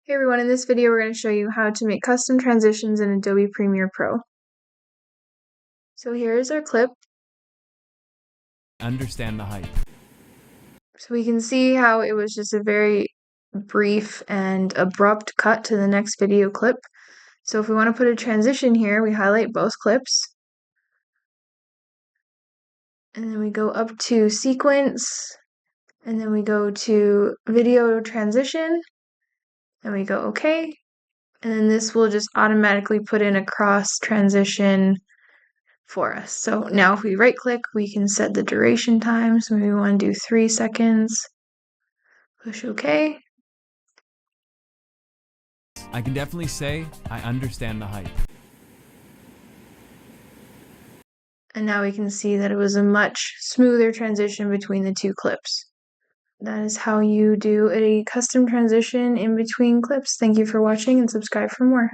Hey everyone, in this video we're going to show you how to make custom transitions in Adobe Premiere Pro. So here's our clip. Understand the hype. So we can see how it was just a very brief and abrupt cut to the next video clip. So if we want to put a transition here, we highlight both clips. And then we go up to sequence. And then we go to video transition. And we go OK. And then this will just automatically put in a cross transition for us. So now if we right click, we can set the duration time. So maybe we want to do 3 seconds. Push OK. I can definitely say I understand the hype. And now we can see that it was a much smoother transition between the two clips. That is how you do a custom transition in between clips. Thank you for watching and subscribe for more.